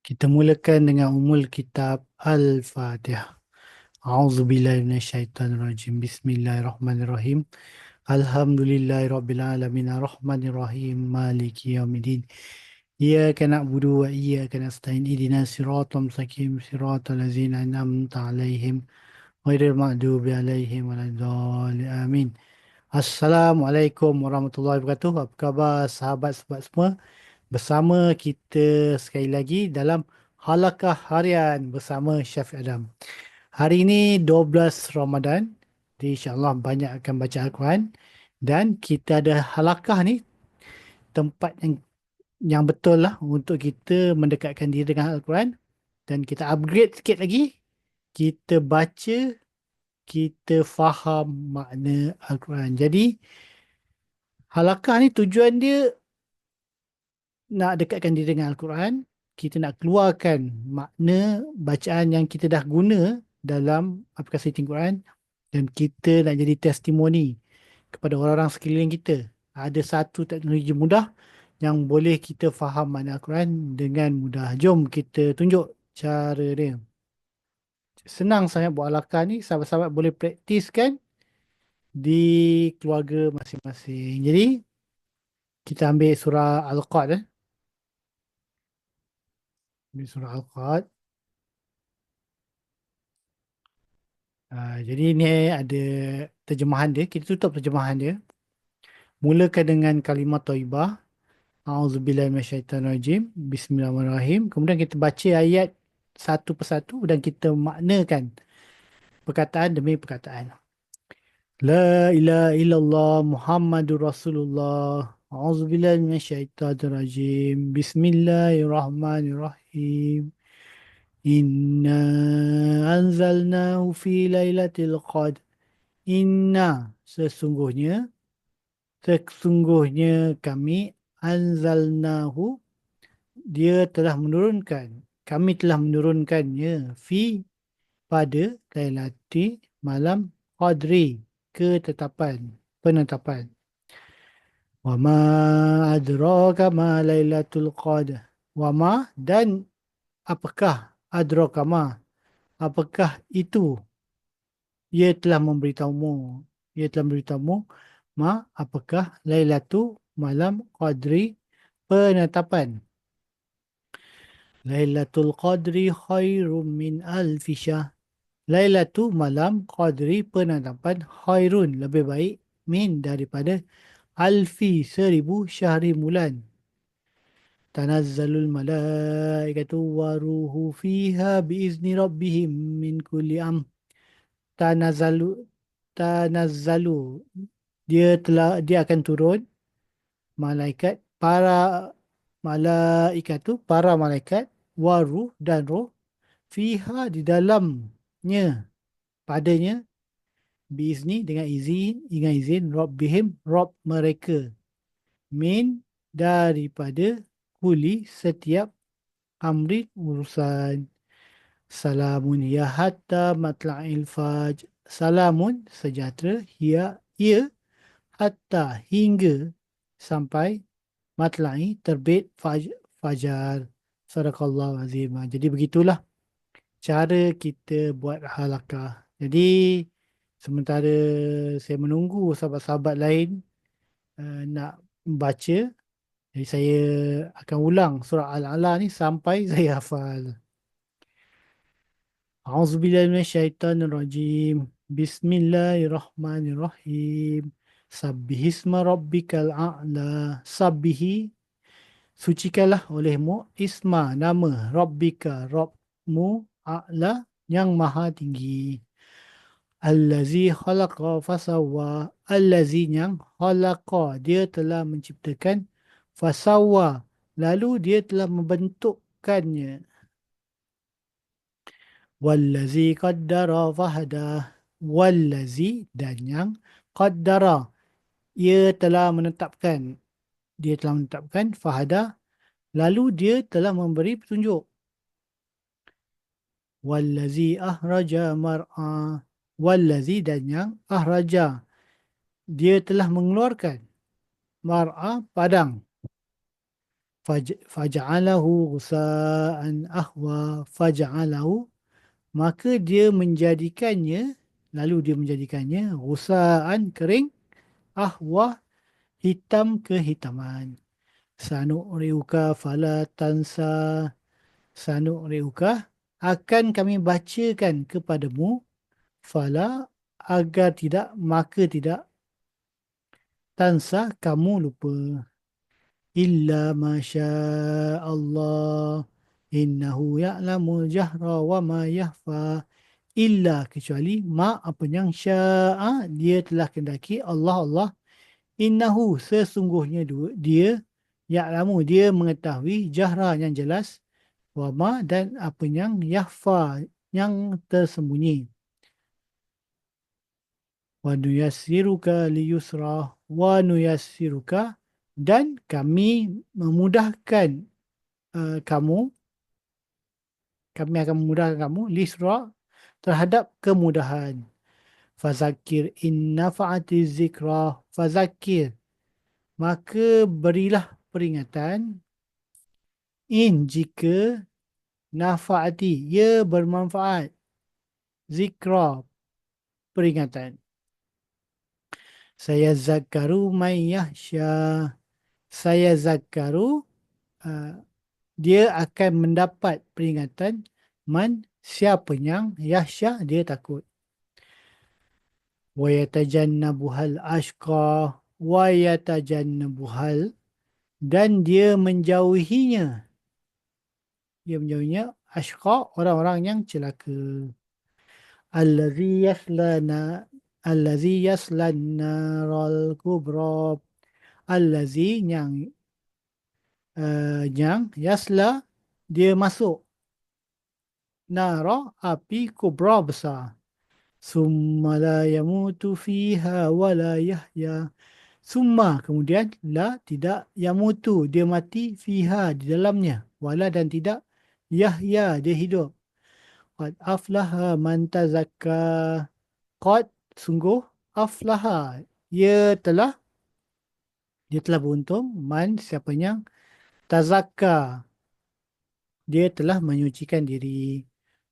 Kita mulakan dengan umul kitab Al-Fatihah. A'udzubillahi minasyaitonirrajim. Bismillahirrahmanirrahim. Alhamdulillahirabbil arrahmanirrahim. Maliki yaumiddin. Iyyaka na'budu wa iyyaka nasta'in. Ihdinas siratal mustaqim. Siratal ladzina an'amta 'alaihim ghairil maghdubi 'alaihim waladdallin. Amin. Assalamualaikum warahmatullahi wabarakatuh. Apa khabar sahabat-sahabat semua? Bersama kita sekali lagi dalam Halakah Harian bersama Syafiq Adam. Hari ini 12 Ramadan. Jadi insyaAllah banyak akan baca Al-Quran. Dan kita ada halakah ni, tempat yang betul lah untuk kita mendekatkan diri dengan Al-Quran. Dan kita upgrade sikit lagi. Kita baca, kita faham makna Al-Quran. Jadi halakah ni tujuan dia nak dekatkan diri dengan Al-Quran, kita nak keluarkan makna bacaan yang kita dah guna dalam aplikasi Al-Quran dan kita nak jadi testimoni kepada orang-orang sekeliling kita. Ada satu teknologi mudah yang boleh kita faham makna Al-Quran dengan mudah. Jom kita tunjuk cara dia. Senang sangat buat alakah ni, sahabat-sahabat boleh praktiskan di keluarga masing-masing. Jadi, kita ambil surah Al-Qad. Ambil surah Al-Qad. Jadi ni ada terjemahan dia. Kita tutup terjemahan dia. Mulakan dengan kalimah thayyibah. A'udzubillahi minasyaitonirrajim. Bismillahirrahmanirrahim. Kemudian kita baca ayat satu persatu dan kita maknakan perkataan demi perkataan. La ilaha illallah Muhammadur Rasulullah. A'udzubillahi minasyaitonirrajim. Bismillahirrahmanirrahim. Inna anzalnahu fi lailatul qadr. Inna sesungguhnya kami anzalnahu kami telah menurunkannya fi pada lailati malam qadri penetapan. Wa ma adraka ma lailatul qadr. Wa ma dan apakah adraka ma, apakah itu ia telah memberitahumu apakah Lailatu malam Qadri penetapan. Lailatul Qadri khairum min alfi syahr. Lailatu malam Qadri penetapan khairun lebih baik min daripada alfi 1000 syahri bulan. Tanazzalul malaikatu waruhu fiha biizni rabbihim min kulli tanazzalu tanazzalu dia akan turun malaikat tu para malaikat waruh dan roh fiha di dalamnya padanya biizni dengan izin rabbihim rabb mereka min daripada kuli setiap amrin urusan. Salamun ya hatta matla'il fajr. Salamun sejahtera ia hatta hingga sampai matla'i terbit fajar. Sadaqallahu azim. Jadi begitulah cara kita buat halakah. Jadi sementara saya menunggu sahabat-sahabat lain nak membaca, jadi saya akan ulang surah Al-A'la ni sampai saya hafal. A'udzubillahi minasyaitonirrajim. Bismillahirrahmanirrahim. Sabbihisma rabbikal a'la. Sabbihi, sucikanlah olehmu isma nama rabbika Rabbmu a'la yang maha tinggi. Allazi khalaqa fasawwa. Allazi yang khalaqa dia telah menciptakan, fasawwa lalu dia telah membentukkannya. Wallazi qaddara fahada. Wallazi dan yang qaddara dia telah menetapkan fahada lalu dia telah memberi petunjuk. Wallazi ahraja mar'a. Wallazi dan yang ahraja dia telah mengeluarkan mar'a padang. faja'alahu ghusaan ahwa faja'alahu, maka dia menjadikannya, lalu dia menjadikannya ghusaan kering, ahwa hitam kehitaman. Sanu'riuka fala tansa, sanu'riuka akan kami bacakan kepadamu, fala agar tidak, maka tidak, tansa kamu lupa, illa masya Allah innahu ya'lamul jahra wa ma yahfa, illa kecuali ma apa yang sya'a dia telah kendaki, Allah innahu sesungguhnya dia, ya'lamu dia mengetahui, jahra yang jelas, wa ma dan apa yang yahfa yang tersembunyi. Wa nuyassiruka liyusra, wa nuyassiruka dan kami memudahkan kamu, kami akan memudahkan kamu, lisra terhadap kemudahan. Fazakir in nafa'ati zikra, fazakir maka berilah peringatan, in jika, nafa'ati ia bermanfaat, zikra peringatan. Saya zakaru may yahsya, saya zakaru dia akan mendapat peringatan, man siapa yang yahsya dia takut. Wa yatajannabuhal ashqa, wa yatajannabuhal dan dia menjauhinya, dia menjauhinya, ashqa orang-orang yang celaka. Allazi yaslana, allazi yaslan naral kubra, allazi yang yasla dia masuk, nara api, kubra besar. Summa la yamutu fiha wa la yahya, summa kemudian, la tidak, yamutu dia mati, fiha di dalamnya, wala dan tidak, yahya dia hidup. Qad aflaha man tazakka, qad sungguh, aflaha dia telah beruntung, man siapa yang, tazakka dia telah menyucikan diri,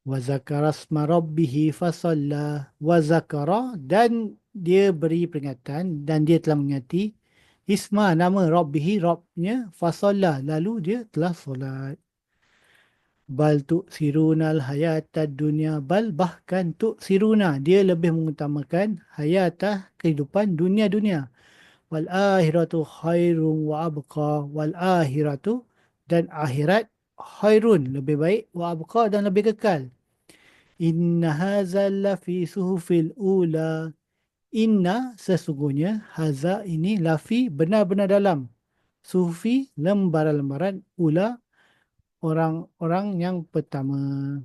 wa zakara asma rabbihi fasalla, wa zakara dan dia beri peringatan dan dia telah mengingati, isma nama rabbihi rabbnya, fasalla lalu dia telah solat. Bal tu'sirunal hayatad dunya, bal bahkan tu'siruna dia lebih mengutamakan, hayatah kehidupan dunia, wal akhiratu khairun wa abqa, wal akhiratu dan akhirat, khairun lebih baik, wa abqa dan lebih kekal. Inna haza lafi suhufil ula, inna sesungguhnya, haza ini, lafi benar-benar dalam, suhufi lembaran-lembaran, ula orang-orang yang pertama,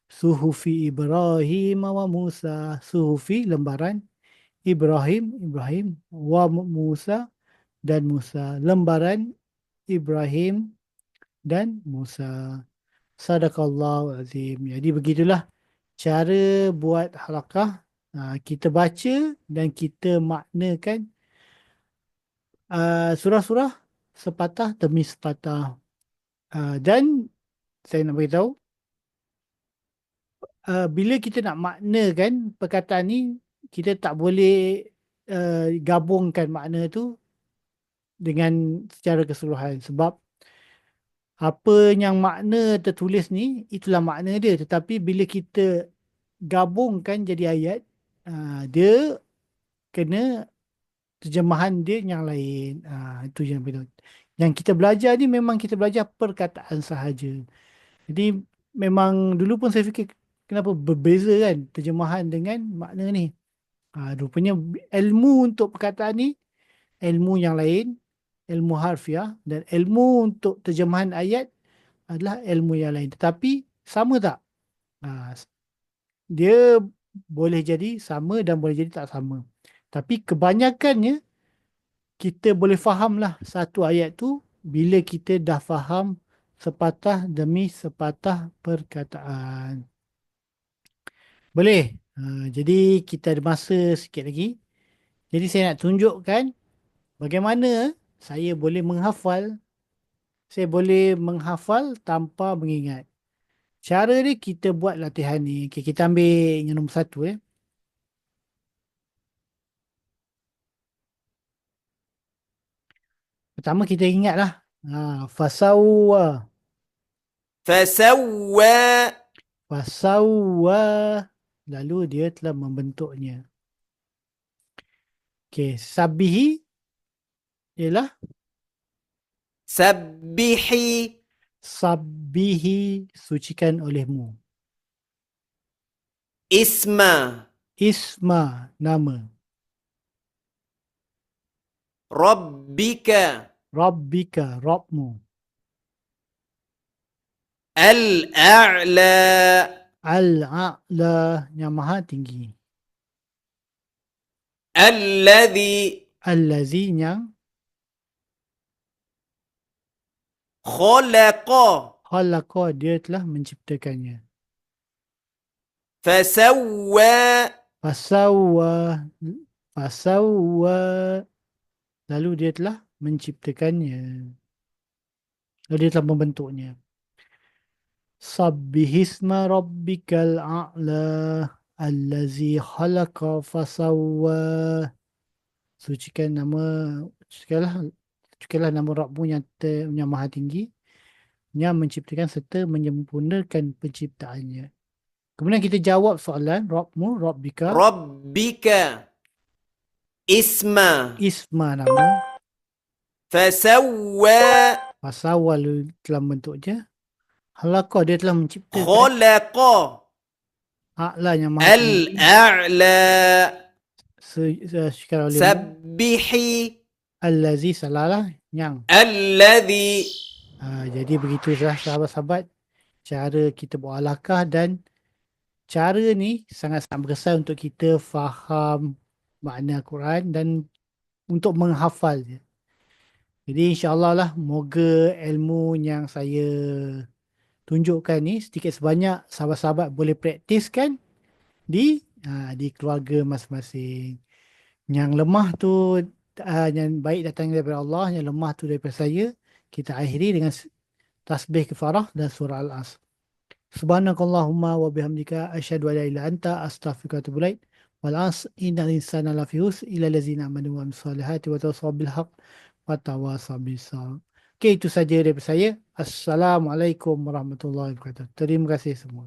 suhufi Ibrahim wa Musa, suhufi lembaran Ibrahim wa Musa dan Musa, lembaran Ibrahim dan Musa. Sadaqallahu azim. Jadi begitulah cara buat halakah. Kita baca dan kita maknakan surah-surah sepatah demi sepatah. Dan saya nak beritahu, bila kita nak maknakan perkataan ni, kita tak boleh gabungkan makna tu dengan secara keseluruhan. Sebab apa yang makna tertulis ni, itulah makna dia. Tetapi bila kita gabungkan jadi ayat, dia kena terjemahan dia yang lain. Itu yang betul. Yang kita belajar ni memang kita belajar perkataan sahaja. Jadi memang dulu pun saya fikir kenapa berbeza kan terjemahan dengan makna ni. Rupanya ilmu untuk perkataan ni, ilmu yang lain, ilmu harfiah, dan ilmu untuk terjemahan ayat adalah ilmu yang lain. Tetapi sama tak? Ha, dia boleh jadi sama dan boleh jadi tak sama. Tapi kebanyakannya kita boleh fahamlah satu ayat tu bila kita dah faham sepatah demi sepatah perkataan. Boleh? Jadi kita ada masa sikit lagi. Jadi saya nak tunjukkan bagaimana saya boleh menghafal Saya boleh menghafal tanpa mengingat. Cara ni kita buat latihan ni. Okay, kita ambil yang nombor satu. Pertama kita ingatlah. Fasawwa. فسوى Fasawwa. Lalu dia telah membentuknya. Okey, sabihi ialah سبحي sabihi sucikan olehmu. اسم Isma nama. ربك Rabbika Rabbmu. الأعلى Al-A'la yang maha tinggi. الذي Allazi yang خلق khalaqa dia telah menciptakannya. فسوى Fasawwa. Fasawwa. Lalu dia telah menciptakannya. Lalu dia telah membentuknya. Sabbihisma rabbikal a'la allazi khalaqa fasawwa. Sucikan nama, sucikanlah nama Rabbmu yang maha tinggi, yang menciptakan serta menyempurnakan penciptaannya. Kemudian kita jawab soalan Rabbmu, Rabbika, ربك اسم isma nama, فسوى fasawwa telah membentuknya, khalaqa dia telah menciptakan, خلق a'la yang maha tinggi, الأعلى sucikan olehmu, سبحي allazi salalah yang. الذي Jadi begitulah sahabat-sahabat cara kita beralakah, dan cara ni sangat-sangat berkesan untuk kita faham makna Quran dan untuk menghafal dia. Jadi insyaAllah lah, moga ilmu yang saya tunjukkan ni sedikit sebanyak sahabat-sahabat boleh praktiskan di keluarga masing-masing. Yang lemah tu, yang baik datang daripada Allah, yang lemah tu daripada saya. Kita akhiri dengan tasbih kafarah dan surah Al-Asr. Subhanakallahumma wa bihamdika asyhadu an la ilaha illa anta astaghfiruka wa atubu ilaik. Wal 'asr innal insana lafi khusr illa allazina amanu wa amilus solihati wa tawassaw bil haqq wa tawassaw bis sabr. Okey, itu saja daripada saya. Assalamualaikum warahmatullahi wabarakatuh. Terima kasih semua.